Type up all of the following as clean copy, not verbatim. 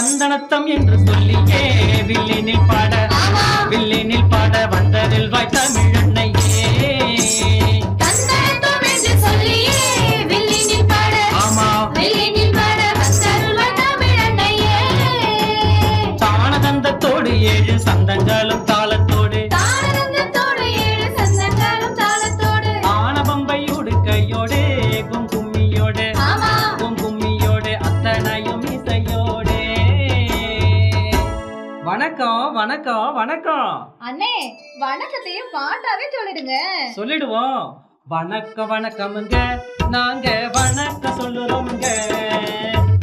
சந்தனத்தம் என்று சொல்லியே வில்லினில் பாட வந்ததில் வாய் தமிழன்னையே. சந்தனத்தம் என்று சொல்லியே வில்லினில் பாட வந்ததில் வாய் தமிழன்னையே. தானதந்தத்தோடு 7 சந்தங்களும் தாளத்தோடு ஆனபம்பையோடு கையோடு கும்கும்மியோடு அத்தனையும் இசையோடு. வணக்கம் வணக்கம் வணக்கம் அண்ணே, வணக்கத்தையும் பாட்டாவே சொல்லிடுவோம். வணக்கம் வணக்கமுங்க, நாங்க வணக்கம் சொல்லுறோமுங்க.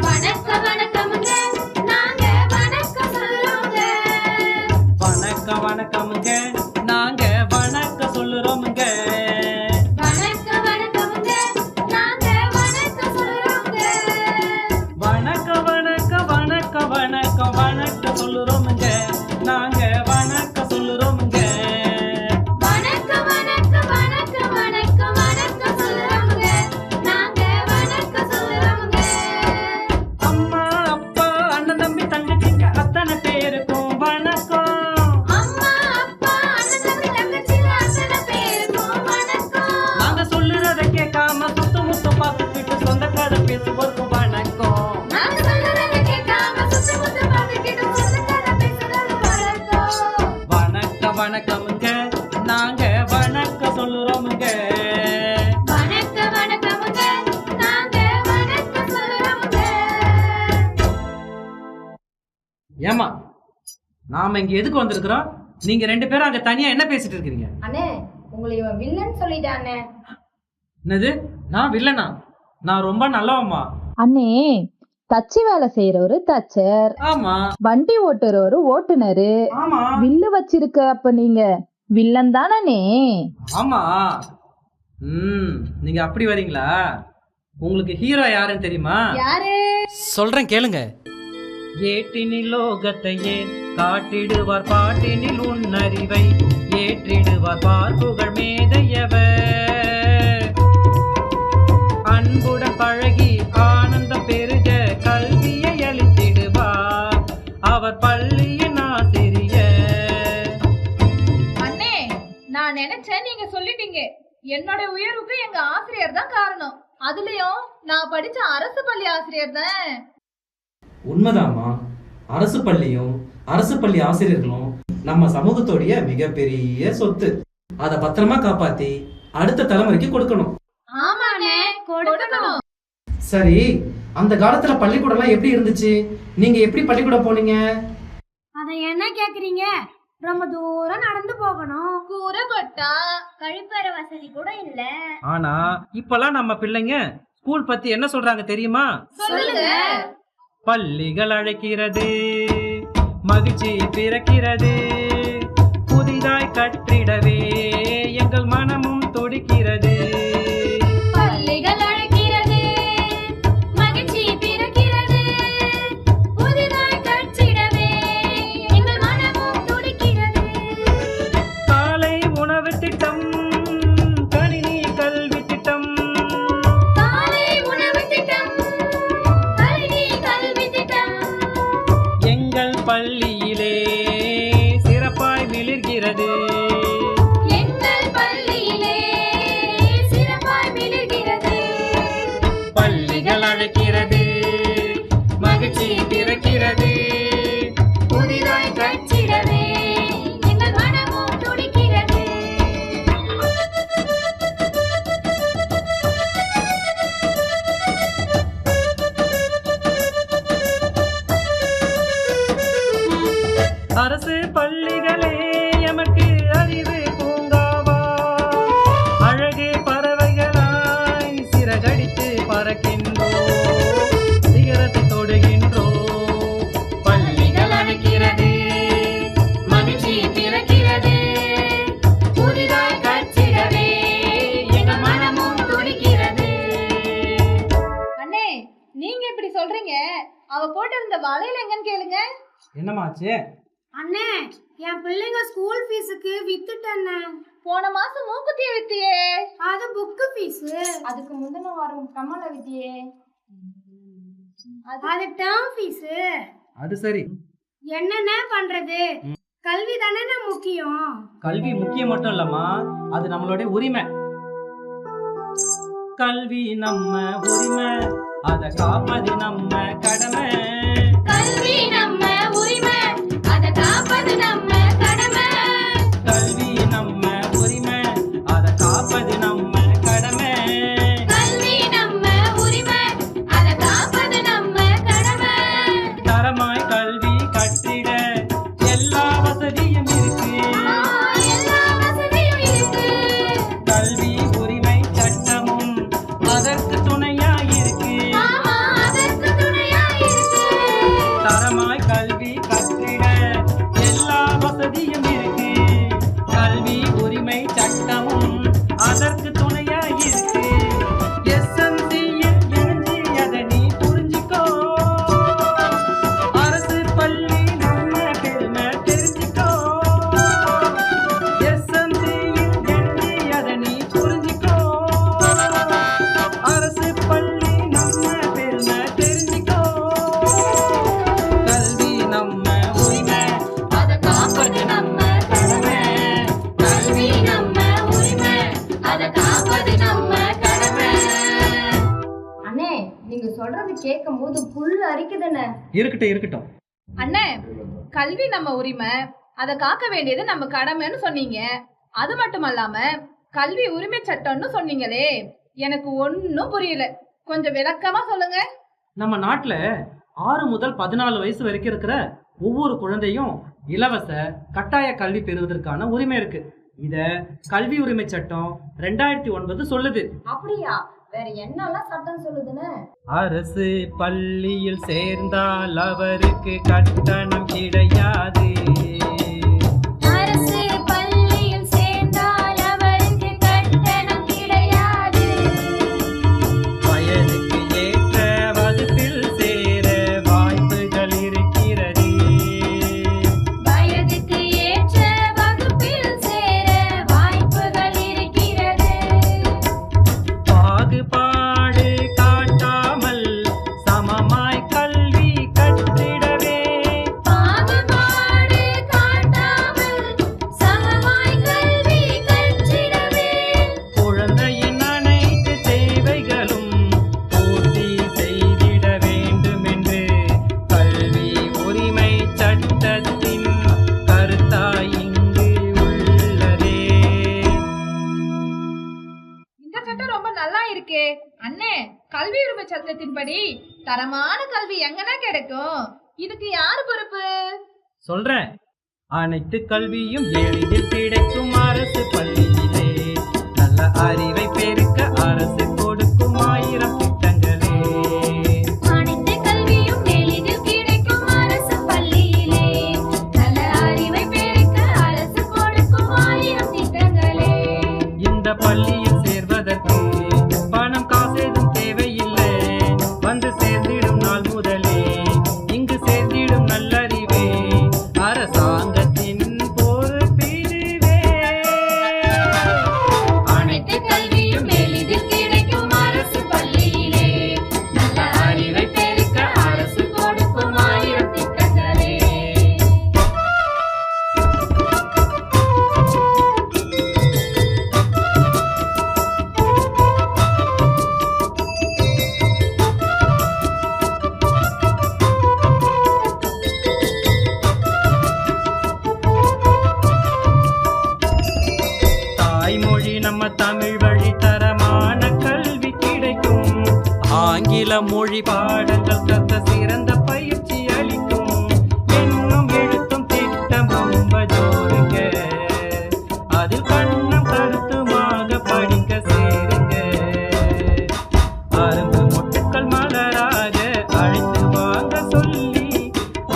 வணக்கம் வணக்கமுங்க, நாங்க வணக்கம் சொல்லுறோமுங்க. வணக்கம் சொல்லுறோமுங்க, நாங்க வணக்கம் சொல்லுறோமுங்க. அம்மா அப்பா அண்ணன் தம்பி தங்கச்சிங்க அத்தனை பேருக்கும் வணக்கம். நாங்க சொல்லுறத கேட்காம சுத்த முத்த பார்த்துக்கிட்டு சொந்த கதை பேசுவோருக்கும் வணக்கம். வணக்கம் வணக்கமுங்க, நாங்க வணக்கம் சொல்லுறோமுங்க. ஏமா நாம இங்க எதுக்கு வந்திருக்கிறோம்? நீங்க 2 பேரும் அங்க தனியா என்ன பேசிட்டு இருக்கீங்க? அண்ணே, உங்களை இவன் வில்லன் சொல்லிட்டானே. என்னது? நான் வில்லனா? நான் ரொம்ப நல்லவம்மா. அண்ணே, தச்சு வேலை செய்யறவரு தச்சர், ஆமா வண்டி ஓட்டுறவரு ஓட்டுனரு, ஆமா வில்லு வச்சிருக்க அப்ப நீங்க வில்லன் தானே? ஆமா. நீங்க அப்படி வரீங்களா? உங்களுக்கு ஹீரோ யாருன்னு தெரியுமா? யாரு? சொல்றேன் கேளுங்க. ஏட்டினில் லோகத்தையே காட்டிடுவார் பாட்டினில் உன்னறிவை ஏற்றிடுவார் பார்ப்புகள் மேதையவர். அன்புடன் பழகி ஆனந்தம் பெருக கல்வியை அளித்திடுவார் அவர் பள்ளியின் ஆசிரியர். அண்ணே, நான் நினைச்சேன் நீங்க சொல்லிட்டீங்க. என்னோட உயர்வுக்கு எங்க ஆசிரியர் தான் காரணம். அதுலயும் நான் படிச்ச அரசு பள்ளி ஆசிரியர் தான். உண்மைதாமா. அரசு பள்ளியும் அரசு பள்ளி ஆசிரியர்களும் நம்ம சமூகத்தோடைய மிகப்பெரிய சொத்து. அதை பத்திரமா காப்பாத்தி அடுத்த தலைமுறைக்கு கொடுக்கணும். ஆமாண்ணே, கொடுக்கணும். சரி, அந்த காலத்துல பள்ளிக்கூடம்லாம் எப்படி இருந்துச்சு? நீங்க எப்படி பள்ளிக்கூடம் போனீங்க? அதை என்ன கேக்குறீங்க? ரொம்ப தூரம் நடந்து போகணும். கூரை கொட்டா கழிப்பறை வசதி கூட இல்ல. ஆனா இப்பெல்லாம் நம்ம பிள்ளைங்க ஸ்கூல் பத்தி என்ன சொல்றாங்க தெரியுமா? சொல்லுங்க. பள்ளிகள் அழைக்கிறது, மகிழ்ச்சி பிறக்கிறது, புதிதாய் கற்றிடவே எங்கள் மனமும் துடிக்கிறது. பள்ளிகள் அழைக்கிறது, மகிழ்ச்சி பிறக்கிறது, புதிதாய் கற்றிடவே எங்கள் மனமும் துடிக்கிறது. காலை உணவு திட்டம், கணினி கல்வி திட்டம், காலை உணவு திட்டம், கல்வி திட்டம் எங்கள் பள்ளியிலே சிறப்பாய் மிளிர்கிறது. எங்கள் பள்ளியிலே சிறப்பாய் மிளிர்கிறது. பள்ளிகள் அழைக்கிறது, மகிழ்ச்சி பிறக்கிறது, புதிதாய் கற்றிடவே எங்கள் மனமும் துடிக்கிறது. அரசு பள்ளிகளே எமக்கு அறிவு பூங்காவா, அழகு பறவைகளாய் சிறகடித்து பறக்கின்றோம், சிகரத்தை தொடுகின்றோம். பள்ளிகள் அழைக்கிறது, மகிழ்ச்சி பிறக்கிறது, புதிதாய் கற்றிடவே எங்கள் மனமும் துடிக்கிறது. அண்ணே, நீங்க இப்படி சொல்றீங்க. அவ போட்டு இருந்த வளையல் எங்கன்னு கேளுங்க. என்னமாச்சு? அண்ணே, என் பிள்ளைங்க ஸ்கூல் ஃபீஸுக்கு வித்துட்டேண்ணே. போன மாசம் மூக்குத்திய வித்தியே. அது புக்கு ஃபீஸ். அதுக்கு முந்தின வாரம் கம்மல வித்தியே. அது டேர்ம் ஃபீஸ். அது சரி. என்னென்ன பண்றது, கல்வி தானே முக்கியம். கல்வி முக்கியம் மட்டும் இல்லம்மா, அது நம்மளுடைய உரிமை. கல்வி நம்ம உரிமை, அத காப்பது நம்ம கடமை. கல்வி நம்ம உரிமை, அத காப்பது நம்ம கடமை. கல்வி நம்ம உரிமை, அத காப்பது நம்ம கடமை. கல்வி நம்ம உரிமை, அத காப்பது நம்ம கடமை. தரமாய் கல்வி கற்றிட எல்லா வசதியும் இருக்கு. எல்லா வசதியும் இருக்கு. கல்வி உரிமை சட்டமும் அதற்கு துணையா இருக்கு. ஆமா, அதற்கு துணையா இருக்கு. தரமாய் கல்வி கற்றிட எல்லா வசதியும் இருக்கு. கல்வி உரிமை சட்டமும் அதற்கு துணையா இருக்கு. எஸ்எம்சியில் இணைஞ்சி அதை நீ புரிஞ்சுக்கோ. அரசு பள்ளி நம்ம பெருமை தெரிஞ்சுக்கோ. எஸ்எம்சியில் இணைஞ்சி அதை நீ புரிஞ்சுக்கோ. அரசு பள்ளி நம்ம பெருமை தெரிஞ்சுக்கோ. கல்வி நம்ம உரிமை, அத காப்பது நம்ம கடமை. கல்வி நம்ம உரிமை, அத காப்பது நம்ம கடமை. அண்ணே, நீங்க சொல்றது கேட்கும் போது புல் அரிக்குதுண்ணே. இருக்கட்டும். அண்ணே, கல்வி நம்ம உரிமை, அத காக்க வேண்டியது நம்ம கடமைன்னு சொன்னீங்க. அது மட்டும் அல்லாம கல்வி உரிமை சட்டம்னு சொன்னீங்களே, எனக்கு ஒன்னும் புரியல. கொஞ்சம் விளக்கமா சொல்லுங்க. நம்ம நாட்டுல 6 முதல் 14 வயசு வரைக்கும் இருக்கிற ஒவ்வொரு குழந்தையும் இலவச கட்டாய கல்வி பெறுவதற்கான உரிமை இருக்கு. இத கல்வி உரிமை சட்டம் 2009 சொல்லுது. அப்படியா? வேற என்னெல்லாம் சட்டம் சொல்லுதுன்னு? அரசு பள்ளியில் சேர்ந்தால் அவருக்கு கட்டணம் கிடையாது. அரசு பள்ளியில் சேர்ந்தால் அவருக்கு கட்டணம் கிடையாது. வயதுக்கு ஏற்ற வகுப்பில் சேர வாய்ப்புகள் இருக்கிறது. வயதுக்கு ஏற்ற வகுப்பில் சேர வாய்ப்புகள் இருக்கிறது. பாகுபாடு காட்டாமல் சமமாய் கல்வி கற்றிடவே. பாகுபாடு காட்டாமல் சமமாய் கல்வி கற்றிடவே. குழந்தையின் அனைத்து தேவைகளும் பூர்த்தி செய்திட வேண்டும் என்று கல்வி உரிமை சட்டத்தின் கருத்தாய் இங்கு உள்ளதே. இந்த சட்டம் ரொம்ப நல்லா இருக்கே. அண்ணே, கல்வி உரிமை சட்டத்தின்படி தரமான கல்வி எங்கன்னா கிடைக்கும்? இதுக்கு யாரு பொறுப்பு? சொல்றேன். அனைத்து கல்வியும் எளிதில் கிடைக்கும் அரசு பள்ளியிலே. நல்ல அறிவை பெருக்க அரசு கொடுக்கும் 1000 திட்டங்களே. அனைத்து கல்வியும் எளிதில் கிடைக்கும் அரசு பள்ளியிலே. நல்ல அறிவை பெருக்க அரசு கொடுக்கும் 1000 திட்டங்களே. இந்த பள்ளியில் சேர்வதற்கு பணம் காசேதும் தேவையில்லை. வந்து சேர்ந்திடும் நாள் முதலே இங்கு சேர்ந்திடும் நல்லறிவே அரசாங்கத்தின் பொறுப்பிதுவே. அனைத்து கல்வியும் எளிதில் கிடைக்கும் அரசு பள்ளியிலே. நல்ல அறிவை பெருக்க அரசு கொடுக்கும் 1000 திட்டங்களே. தாய்மொழி நம்ம தமிழ் வழி தரமான கல்வி கிடைக்கும். ஆங்கில மொழி பாடங்கள் கற்க சிறந்த பயிற்சி அளிக்கும். என்னும் எழுத்தும் திட்டம் ரொம்ப ஜோருங்க. அதில் கண்ணம் கருத்துமாக படிக்க சேருங்க. அரும்பு மொட்டுக்கள் மலராக அழைத்து வாங்க சொல்லி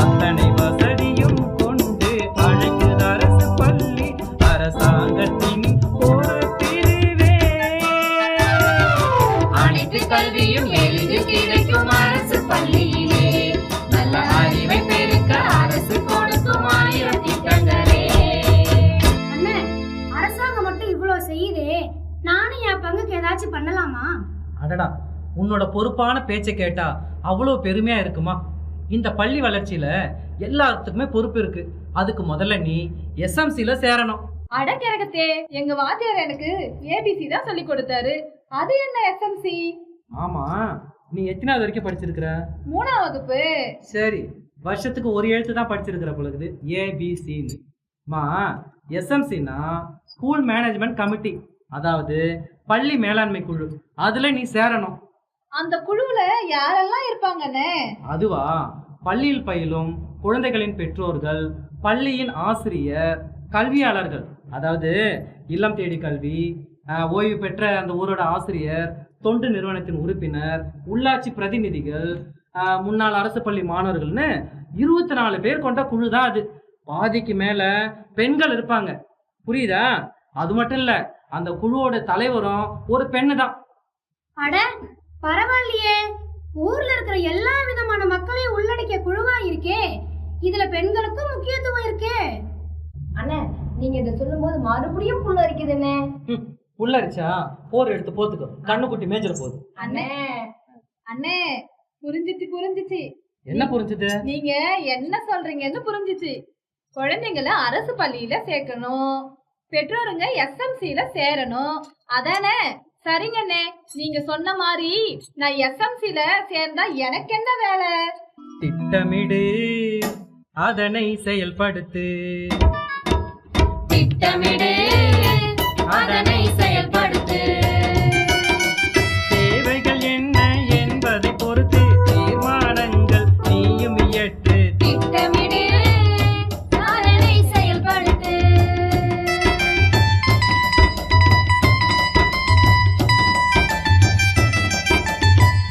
அத்தனை வசதியும் கொண்டு அழைக்குது அரசு பள்ளி அரசாங்கத்தின் பொறுப்பிதுவே. அனைத்து கல்வியும் எளிதில் கிடைக்கும் அரசு பள்ளியிலே. நல்ல அறிவை பெருக்க அரசு கொடுக்கும் 1000 திட்டங்களே. அண்ணே, அரசாங்கம் மட்டும் இவ்வளோ செய்யுதே, நானும் என் பங்குக்கு ஏதாச்சும் பண்ணலாமா? அடடா, உன்னோட பொறுப்பான பேச்சை கேட்டா அவ்வளோ பெருமையா இருக்குமா? இந்த பள்ளி வளர்ச்சியில எல்லாத்துக்குமே பொறுப்பு இருக்கு. அதுக்கு முதல்ல நீ எஸ்எம்சில சேரணும். அடக்கரகத்தே, எங்க வாத்தியார் எனக்கு ஏபிசி தான் சொல்லி கொடுத்தாரு. அது என்ன எஸ்எம்சி? ஆமா, நீ எத்தனாவது வரைக்கும் படிச்சிருக்கிற? 3ஆம் வகுப்பு. சரி, வருஷத்துக்கு ஒரு எழுத்து தான் படிச்சிருக்கிற பொழுது ஏபிசின்னு. மா, எஸ்எம்சினா ஸ்கூல் மேனேஜ்மெண்ட் கமிட்டி, அதாவது பள்ளி மேலாண்மை குழு. அதுல நீ சேரணும். அந்த குழுவுல யாரெல்லாம் இருப்பாங்கண்ணே? அதுவா, பள்ளியில் பயிலும் குழந்தைகளின் பெற்றோர்கள், பள்ளியின் ஆசிரியர், கல்வியாளர்கள், அதாவது இல்லம் தேடி கல்வி, ஓய்வு பெற்ற அந்த ஊரோட ஆசிரியர், தொண்டு நிறுவனத்தின் உறுப்பினர், உள்ளாட்சி பிரதிநிதிகள், முன்னாள் அரசு பள்ளி மாணவர்கள்னு 24 பேர் கொண்ட குழு தான் அது. பாதிக்கு மேல பெண்கள் இருப்பாங்க. புரியுதா? அது மட்டும் இல்ல, அந்த குழுவோட தலைவரும் ஒரு பெண்ணு தான். அட பரவாயில்லையே, ஊர்ல இருக்கிற எல்லா விதமான மக்களையும் உள்ளடக்கிய குழுவா இருக்கே. இதுல பெண்களுக்கும் முக்கியத்துவம் இருக்கே. அண்ணே, நீங்க இதை சொல்லும் போது மறுபடியும் புள்ள இருக்குதுண்ணே. புல்லரிச்சா போர் எடுத்து போத்துக்கோ, கண்ணுக்குட்டி மேய்ஞ்சிட போகுது. அண்ணே அண்ணே, புரிஞ்சிச்சு. என்ன புரிஞ்சுது? நீங்க என்ன சொல்றீங்கன்னு புரிஞ்சிச்சு. குழந்தைங்கள அரசு பள்ளியில சேர்க்கணும், பெற்றோருங்க எஸ்எம்சில சேரணும், அதானே? சரிங்கண்ணே, நீங்க சொன்ன மாதிரி நான் எஸ்எம்சில சேர்ந்தா எனக்கு என்ன வேலை? திட்டமிடு, அதனை செயல்படுத்து. திட்டமிடு, அதனை செயல்படுத்து. தேவைகள் என்ன என்பதை பொறுத்து தீர்மானங்கள் நீயும் இயற்று. திட்டமிடு, அதனை செயல்படுத்து.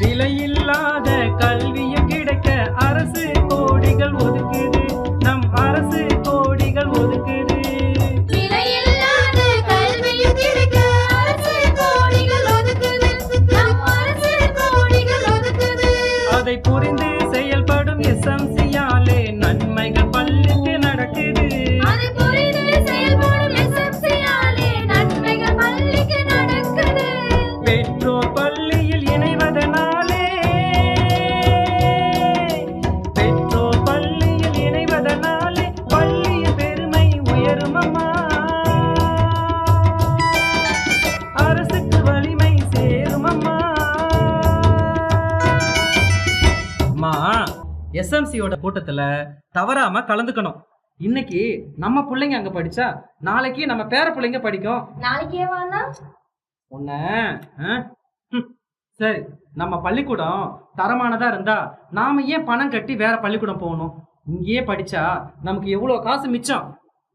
விலையில்லாத கல்வியும் கிடைக்க அரசு கோடிகள் ஒதுக்குது, நம் அரசு கோடிகள் ஒதுக்குது. விலையில்லாத கல்வியும் கிடைக்க அரசு கோடிகள் ஒதுக்குது, நம் அரசு கோடிகள் ஒதுக்குது. அதை புரிந்து செயல்படும் எஸ்எம்சியாலே நன்மைகள் பள்ளிக்கு நடக்குது. அதை புரிந்து செயல்படும் எஸ்எம்சியாலே நன்மைகள் பள்ளிக்கு நடக்குது. பெற்றோர் பள்ளியில் இணைவதனாலே, பெற்றோர் பள்ளியில் இணைவதனாலே பள்ளியின் பெருமை உயரும் அம்மா. அரசுக்கு வலிமை சேரும் அம்மா. அம்மா, எஸ்எம்சியோட கூட்டத்துல தவறாம கலந்துக்கணும். இன்னைக்கு நம்ம பிள்ளைங்க அங்க படிச்சா நாளைக்கு நம்ம பேர பிள்ளைங்க படிக்கும். நாளைக்கு ஏவானா? உன்ன சரி, நம்ம பள்ளிக்கூடம் தரமானதா இருந்தா நாம ஏன் பணம் கட்டி வேற பள்ளிக்கூடம் போகணும்? இங்கேயே படிச்சா நமக்கு எவ்வளவு காசு மிச்சம்.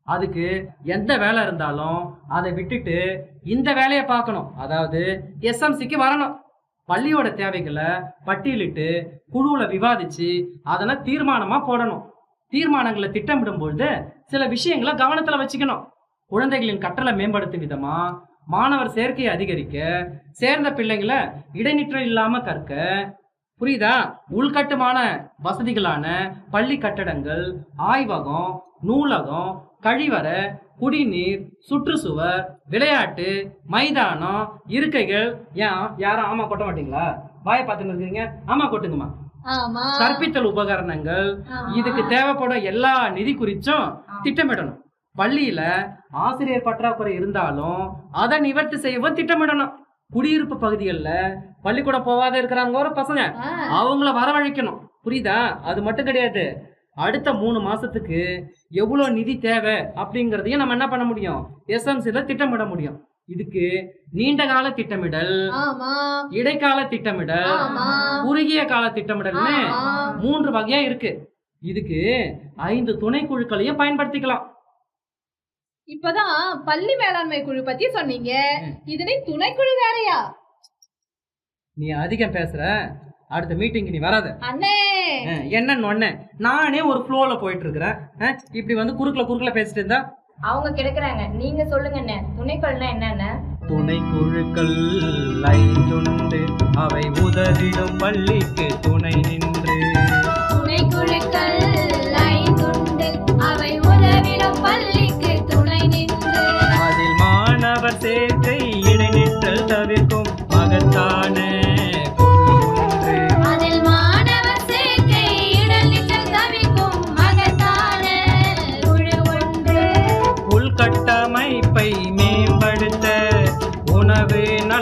அதுக்கு எந்த வேலை இருந்தாலும் அதை விட்டுட்டு இந்த வேலையை பார்க்கணும், அதாவது எஸ்எம்சிக்கு வரணும். பள்ளியோட தேவைகளை பட்டியலிட்டு குழுவுல விவாதிச்சு அதனை தீர்மானமா போடணும். தீர்மானங்களை திட்டமிடும் பொழுது சில விஷயங்களை கவனத்துல வச்சுக்கணும். குழந்தைகளின் கற்றலை மேம்படுத்தும் விதமா மாணவர் சேர்க்கையை அதிகரிக்க, சேர்ந்த பிள்ளைங்களை இடைநிற்றல் இல்லாம கற்க, புரியுதா? உள்கட்டுமான வசதிகளான பள்ளி கட்டடங்கள், ஆய்வகம், நூலகம், கழிவறை, குடிநீர், சுற்றுச்சுவர், விளையாட்டு மைதானம், இருக்கைகள். ஏன் யாரும் ஆமா கொட்ட மாட்டீங்களா? வாயை பார்த்துன்னு இருக்கீங்க, ஆமா கொட்டுங்கம்மா. ஆமா, கற்பித்தல் உபகரணங்கள், இதுக்கு தேவைப்படும் எல்லா நிதி குறிச்சும் திட்டமிடணும். பள்ளியில ஆசிரியர் பற்றாக்குறை இருந்தாலும் அதை நிவர்த்தி செய்யவும் திட்டமிடணும். குடியிருப்பு பகுதிகளில் பள்ளிக்கூடம் போகாத இருக்கிறாங்க ஒரு பசங்க, அவங்கள வரவழைக்கணும். புரியுதா? அது மட்டும் கிடையாது, அடுத்த 3 மாசத்துக்கு எவ்வளவு நிதி தேவை அப்படிங்கறதையும் நம்ம என்ன பண்ண முடியும்? எஸ்எம்சில திட்டமிட முடியும். இதுக்கு நீண்ட கால திட்டமிடல், இடைக்கால திட்டமிடல், குறுகிய கால திட்டமிடல்னு 3 வகையா இருக்கு. இதுக்கு 5 துணை குழுக்களையும் பயன்படுத்திக்கலாம். இப்பதான் பள்ளி மேலாண்மை குழு பத்தி சொன்னீங்க, இதுல துணைக்குழு வேறையா? நீ அதிகம் பேசுற, அடுத்த மீட்டிங் நீ வராத. அண்ணே என்னன்னு நானே ஒரு ஃப்ளோல போயிட்டு இருக்கிறேன். இப்படி வந்து குறுக்கல பேசிட்டு இருந்தா அவங்க கிடக்குறாங்க. நீங்க சொல்லுங்க, துணைக்குழுனா என்னென்ன? துணைக்குழுக்கள் 5 அவை உதவிடும் பள்ளிக்கு துணை நின்று. துணைக்குழுக்கள் 5 அவை உதவிடும் பள்ளிக்கு துணை நின்று. அதில் மாணவர் சேர்க்கை இடைநிற்றல் தவிர்க்கும் மகத்தான அதில் மாணவர் சேர்க்கை இடல்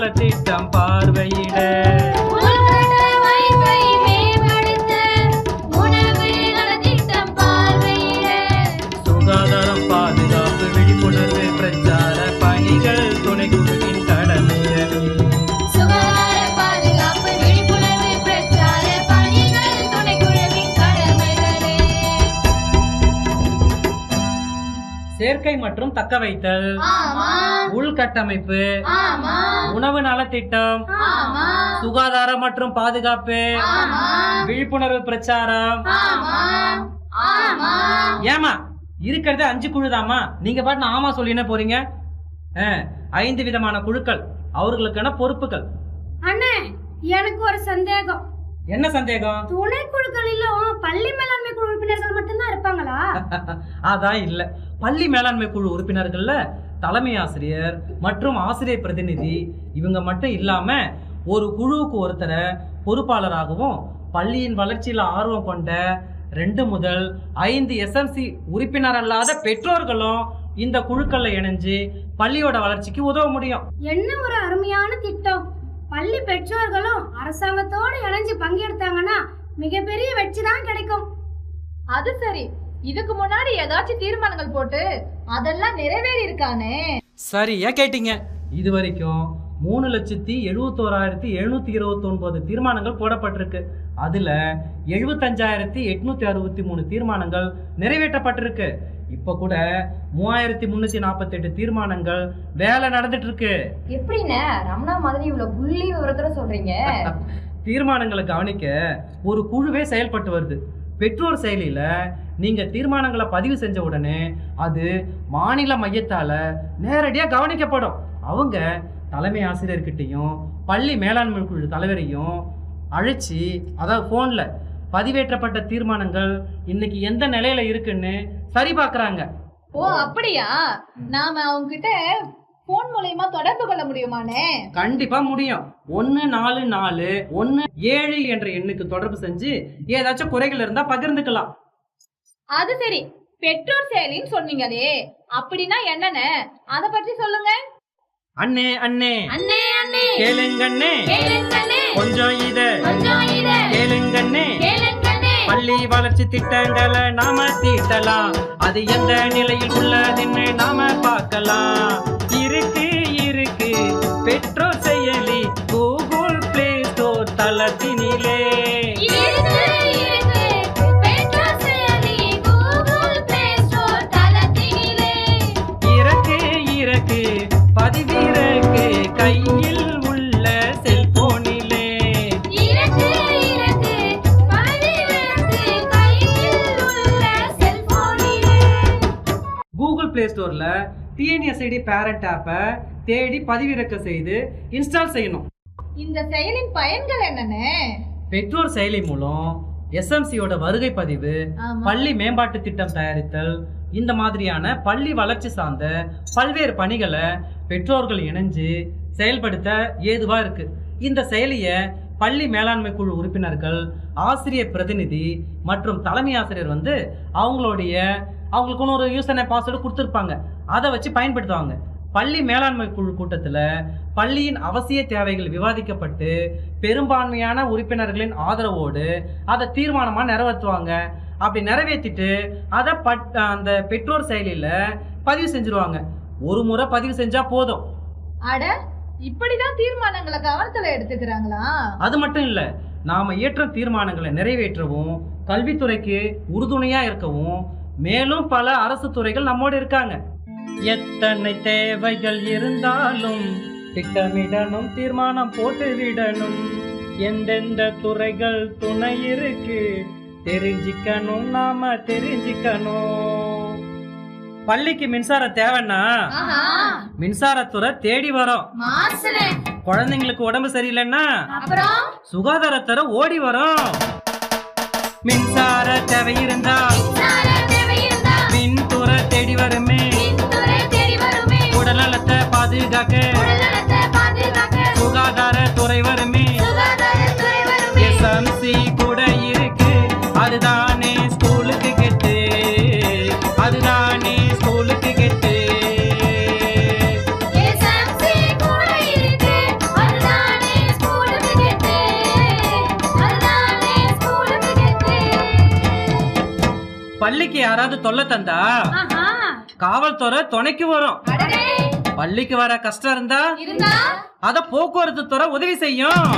நலத்திட்டம் பார்வையிட சுகாதாரம் பாதுகாப்பு விழிப்புணர்வு பிரச்சார பணிகள் துணைக்குழுவின் கடமைகளே. சேர்க்கை மற்றும் தக்க வைத்தல், உள்கட்டமைப்பு, உணவு நலத்திட்டம், சுகாதாரம் மற்றும் பாதுகாப்பு, விழிப்புணர்வு பிரச்சாரம். ஏமா இருக்கிறது 5 குழுதாமா, நீங்க பாட்டு ஆமா சொல்லின போறீங்க. 5 விதமான குழுக்கள், அவர்களுக்கான பொறுப்புகள். அண்ணே, எனக்கு ஒரு சந்தேகம். என்ன சந்தேகம்? துணை குழுக்களிலும் பள்ளி மேலாண்மை குழு உறுப்பினர்கள் மட்டும்தான் இருப்பாங்களா? அதான் இல்ல, பள்ளி மேலாண்மை குழு உறுப்பினர்கள்ல தலைமை ஆசிரியர் மற்றும் ஆசிரியர் பிரதிநிதி இவங்க மட்டும் இல்லாம ஒரு குழுவுக்கு ஒருத்தரை பொறுப்பாளராகவும் பள்ளியின் வளர்ச்சியில ஆர்வம் கொண்ட 2 முதல் 5 SMC உறுப்பினர் அல்லாத பெற்றோர்களும் இந்த குழுக்கள்ல இணைஞ்சு பள்ளியோட வளர்ச்சிக்கு உதவ முடியும். என்ன ஒரு அருமையான திட்டம்! பள்ளி பெற்றோர்களும் அரசாங்கத்தோட இணைஞ்சு பங்கெடுத்தாங்கன்னா மிகப்பெரிய வெற்றி தான் கிடைக்கும். அது சரி, இதுக்கு முன்னாடி ஏதாச்சும் தீர்மானங்கள் போட்டு அதெல்லாம் நிறைவேறி இருக்கானே? சரியா கேட்டீங்க. இது வரைக்கும் 3,71,729 தீர்மானங்கள் போடப்பட்டிருக்கு. அதுல 75,863 தீர்மானங்கள் நிறைவேற்றப்பட்டிருக்கு. இப்ப கூட 3,348 தீர்மானங்கள் வேலை நடந்துட்டு இருக்கு. எப்படின்னு ரமணா மாதிரி இவ்வளவு புள்ளி விவரத்தோட சொல்றீங்க? தீர்மானங்களை கவனிக்க ஒரு குழுவே செயல்பட்டு வருது. பெற்றோர் செயலியில நீங்க தீர்மானங்களை பதிவு செஞ்ச உடனே அது மாநில மையத்தால நேரடியா கவனிக்கப்படும். அவங்க தலைமை ஆசிரியர்கிட்டையும் பள்ளி மேலாண்மை குழு தலைவரையும் அழைச்சி, அதாவது போன்ல பதிவேற்றப்பட்ட தீர்மானங்கள் இன்னைக்கு எந்த நிலையில இருக்குன்னு சரி பார்க்கறாங்க. ஓ அப்படியா? நாம அவங்க கிட்ட போன் மூலமா தொடர்பு கொள்ள முடியுமானே? கண்டிப்பா முடியும். 144117 என்ற எண்ணுக்கு தொடர்பு செஞ்சு ஏதாச்சும் குறைகள் இருந்தா பகிர்ந்துக்கலாம். அது சரி, பெற்றோர் செயலின்னு சொன்னீங்களே, அப்படின்னா என்னன்னு அத பற்றி சொல்லுங்க. அண்ணே அண்ணே அண்ணே அண்ணே கேளுங்கண்ணே, கேளுங்கண்ணே, கொஞ்சம் இத கேளுங்கண்ணே, கேளுங்கண்ணே. கேளுங்கண்ணே. பள்ளி வளர்ச்சி திட்டங்களை நாம தீட்டலாம், அது எந்த நிலையில் உள்ளதுன்னு நாம பார்க்கலாம். இருக்கு இருக்கு பெற்றோர் செயலி கூகுள் பிளே ஸ்டோர் தளத்தினிலே. இருக்கு, இருக்கு, பெற்றோர் செயலி கூகுள் பிளே ஸ்டோர் தளத்தினிலே. இறக்கு இறக்கு பதிவிறக்கு கையில் உள்ள செல்போனிலே. இருக்கு, இருக்கு, பதிவிறக்கு கையில் உள்ள செல்போனிலே. கூகுள் பிளே ஸ்டோர்ல TNSID பேரண்ட் ஆப்பை தேடி பதிவிறக்க செய்து இன்ஸ்டால் செய்யணும். இந்த செயலின் பயன்கள் என்னன்னு? பெற்றோர் செயலி மூலம் SMCயோட வருகை பதிவு, ஆமா. பள்ளி மேம்பாட்டு திட்டம் தயாரித்தல், இந்த மாதிரியான பள்ளி வளர்ச்சி சார்ந்த பல்வேறு பணிகளை பெற்றோர்கள் இணைஞ்சு செயல்படுத்த ஏதுவா இருக்கு. இந்த செயலியை பள்ளி மேலாண்மை குழு உறுப்பினர்கள், ஆசிரியர் பிரதிநிதி மற்றும் தலைமை ஆசிரியர் அவங்களுக்குன்னு ஒரு யூசர் நேம் பாஸ்வேர்டு கொடுத்துருப்பாங்க. அதை வச்சு பயன்படுத்துவாங்க. பள்ளி மேலாண்மை குழு கூட்டத்தில் பள்ளியின் அவசிய தேவைகள் விவாதிக்கப்பட்டு பெரும்பான்மையான உறுப்பினர்களின் ஆதரவோடு அதை தீர்மானமாக நிறைவேற்றுவாங்க. அப்படி நிறைவேற்றிட்டு அதை அந்த பெற்றோர் செயலியில் பதிவு செஞ்சுருவாங்க. ஒரு முறை பதிவு செஞ்சா போதும். அட, இப்படிதான் தீர்மானங்களை கவனத்துல எடுத்துக்கிறாங்களா? அது மட்டும் இல்ல, நாம இயற்றும் தீர்மானங்களை நிறைவேற்றவும் கல்வித்துறைக்கு உறுதுணையா இருக்கவும் மேலும் பல அரசு துறைகள் நம்மோடு இருக்காங்க. எத்தனை தேவைகள் இருந்தாலும் திட்டமிடணும், தீர்மானம் போட்டு விடணும். எந்தெந்த துறைகள் துணை இருக்கு தெரிஞ்சுக்கணும், நாம தெரிஞ்சுக்கணும். பள்ளிக்கு மின்சாரம் தேவைன்னா ஆஹா, மின்சாரத்துறை தேடி வரும். மாசுனே. குழந்தைங்களுக்கு உடம்பு சரியில்லைன்னா அப்புறம் சுகாதாரத்துறை ஓடி வரும். மின்சார தேவை இருந்தா மின்துறை தேடி வருமே. உடல்நலத்தை பாதுகாக்க சுகாதாரத்துறை வருமே. SMC கூட இருக்கு, அதுதானே ஸ்கூலுக்கு கெட்டு, அதுதானே ஸ்கூலுக்கு கெட்டு. SMC கூட இருக்கு, பள்ளிக்கு யாராவது தொல்லை தந்தா ஆஹா. காவல்துறை துணைக்கு வரும். அடடே, பள்ளிக்கு வர கஷ்டம் இருந்தா இருந்தா அத போக்குவரத்து துறை உதவி செய்யும்.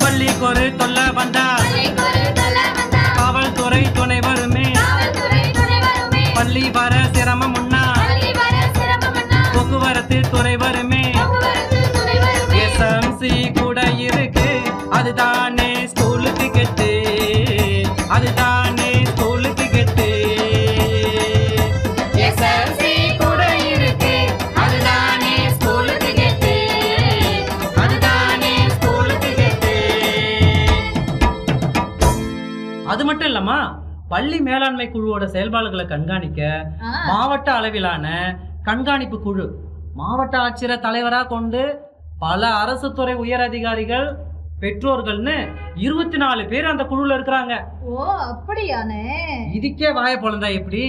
பள்ளிக்கு ஒரு தொல்லை வந்தா பள்ளிக்கொரு தொல்லை வந்தா காவல்துறை துணை வருமே. காவல்துறை துணை வருமே. பள்ளி வர சிரமம்னா பள்ளி வர சிரமம்னா போக்குவரத்து துறை வருமே. போக்குவரத்து துணை வருமே. எஸ்எம்சி கூட இருக்கு, அதுதானே ஸ்கூலுக்கு கெட்டு, அதுதானே ஸ்கூலுக்கு கெட்டு. எஸ்எம்சி கூட இருக்கு, அதுதானே ஸ்கூலுக்கு கெட்டு, அதுதானே ஸ்கூலுக்கு கெட்டு. அது மட்டும் இல்லம்மா, பள்ளி மேலாண்மை குழுவோட செயல்பாடுகளை கண்காணிக்க மாவட்ட அளவிலான கண்காணிப்பு குழு, மாவட்ட ஆட்சியரை தலைவரா கொண்டு பல அரசு துறை உயர் அதிகாரிகள், பெற்றோர்கள்னு 24 பேர் அந்த குழுல இருக்கிறாங்க. ஓ, அப்படியானே. இதுக்கே வாய பொழந்தா எப்படி?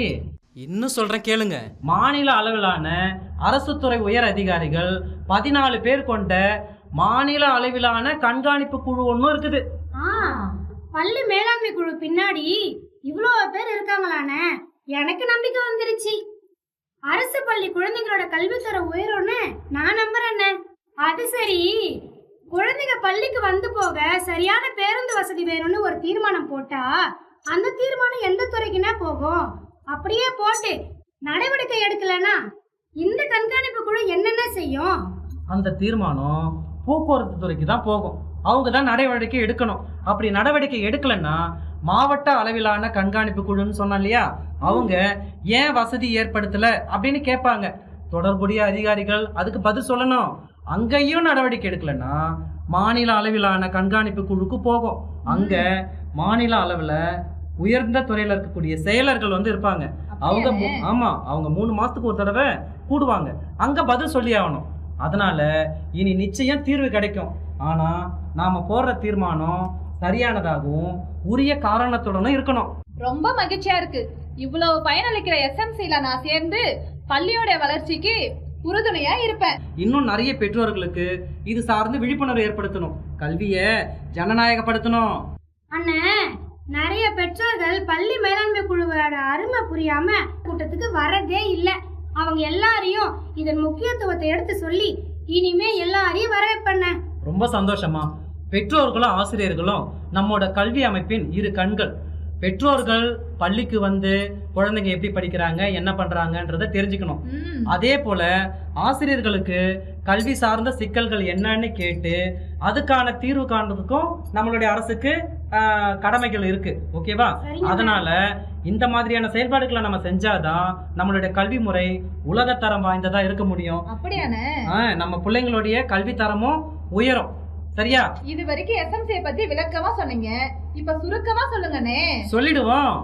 இன்னும் சொல்றேன் கேளுங்க. மாநில அளவிலான அரசு துறை உயர் அதிகாரிகள் 14 பேர் கொண்ட மாநில அளவிலான கண்காணிப்பு குழு ஒன்றும் இருக்குது. பள்ளி மேலாண்மை குழு பின்னாடி இவ்வளோ பேர் இருக்காங்களானே, எனக்கு நம்பிக்கை வந்துருச்சு. அரசு பள்ளி குழந்தைங்களோட கல்வித்தர உயரும்னு நான் நம்புறேன்னு. அது சரி, குழந்தைங்க பள்ளிக்கு வந்து போக சரியான பேருந்து வசதி வேணும்னு ஒரு தீர்மானம் போட்டா அந்த தீர்மானம் எந்த துறைக்குன்னா போகும்? அப்படியே போட்டு நடவடிக்கை எடுக்கலனா இந்த கண்காணிப்பு குழு என்னென்ன செய்யும்? அந்த தீர்மானம் போக்குவரத்து துறைக்கு தான் போகும். அவங்க தான் நடவடிக்கை எடுக்கணும். அப்படி நடவடிக்கை எடுக்கலன்னா மாவட்ட அளவிலான கண்காணிப்பு குழுன்னு சொன்னா இல்லையா, அவங்க ஏன் வசதி ஏற்படுத்தல அப்படின்னு கேட்பாங்க. தொடர்புடைய அதிகாரிகள் அதுக்கு பதில் சொல்லணும். அங்கேயும் நடவடிக்கை எடுக்கலன்னா மாநில அளவிலான கண்காணிப்பு குழுக்கு போகும். அங்க மாநில அளவுல உயர்ந்த துறையில இருக்கக்கூடிய செயலர்கள் வந்து இருப்பாங்க. அவங்க அவங்க 3 மாசத்துக்கு ஒரு தடவை கூடுவாங்க. அங்க பதில் சொல்லி ஆகணும். அதனால இனி நிச்சயம் தீர்வு கிடைக்கும். ஆனா நாம போடுற தீர்மானம் சரியானதாகவும் உரிய காரணத்துடனும் இருக்கணும். ரொம்ப மகிழ்ச்சியா இருக்கு. இவ்வளவு பயனளிக்கிற எஸ்எம்சில நான் சேர்ந்து பள்ளியோட வளர்ச்சிக்கு உறுதுணையா இருப்பேன். இன்னும் நிறைய பெற்றோர்களுக்கு இது சார்ந்து விழிப்புணர்வு ஏற்படுத்தணும். கல்வியை ஜனநாயகப்படுத்தணும். அண்ணே, நிறைய பெற்றோர்கள் பள்ளி மேலாண்மை குழுவோட அருமை புரியாம கூட்டத்துக்கு வரதே இல்லை. அவங்க எல்லாரையும் இதன் முக்கியத்துவத்தை எடுத்து சொல்லி இனிமே எல்லாரையும் வர வைப்பண்ண. ரொம்ப சந்தோஷமா. பெற்றோர்களும் ஆசிரியர்களும் நம்மோட கல்வி அமைப்பின் 2 கண்கள். பெற்றோர்கள் பள்ளிக்கு வந்து குழந்தைங்க எப்படி படிக்கிறாங்க, என்ன பண்றாங்கன்றத தெரிஞ்சுக்கணும். அதே போல ஆசிரியர்களுக்கு கல்வி சார்ந்த சிக்கல்கள் என்னன்னு கேட்டு அதுக்கான தீர்வு காண்றதுக்கும் நம்மளுடைய அரசுக்கு கடமைகள் இருக்கு. ஓகேவா? அதனால இந்த மாதிரியான செயல்பாடுகளை நம்ம செஞ்சாதான் நம்மளுடைய கல்வி முறை உலகத்தரம் வாய்ந்ததா இருக்க முடியும். அப்படியானே? நம்ம பிள்ளைங்களுடைய கல்வி தரமும் உயரும். சரியா? இது வரைக்கும் எஸ்எம்சியை பத்தி விளக்கமா சொன்னீங்க. இப்ப சுருக்கமா சொல்லுங்கண்ணே. சொல்லிடுவோம்.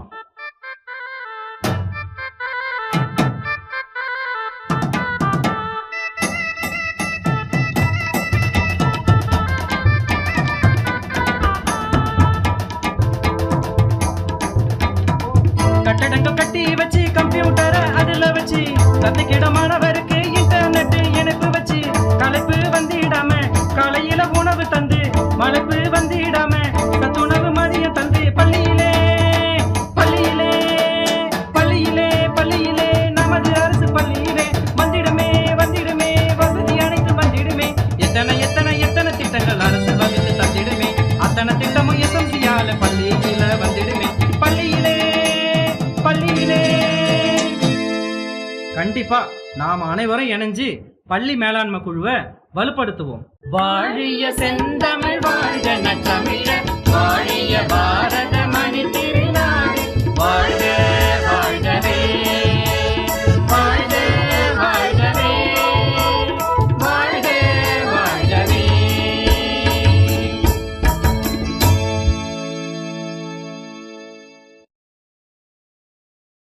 கட்டடங்கள் கட்டி வச்சு கம்ப்யூட்டரை அதுல வச்சு கத்துக்கிட மாணவருக்கு இன்டர்நெட் இணைப்பு வச்சு களைப்பு வந்திடாம காலையில உணவு தந்து மலைப்பு வந்திடாம சத்துணவு மதியம் தந்து பள்ளியிலே பள்ளியிலே பள்ளியிலே பள்ளியிலே நமது அரசு பள்ளியிலே வந்திடுமே வந்திடுமே வசதி அனைத்து வந்திடுமே. எத்தனை எத்தனை எத்தனை திட்டங்கள் அரசு வகுத்து தந்திடுமே. அத்தனை திட்டமும் எஸ்எம்சியால பள்ளியில வந்திடுமே. பள்ளியிலே பள்ளியிலே. கண்டிப்பா நாம அனைவரும் இணைஞ்சு பள்ளி மேலாண்மை குழுவை வலுப்படுத்துவோம். வாழிய செந்தமிழ் வாழ்க நற்றமிழர், வாழிய பாரத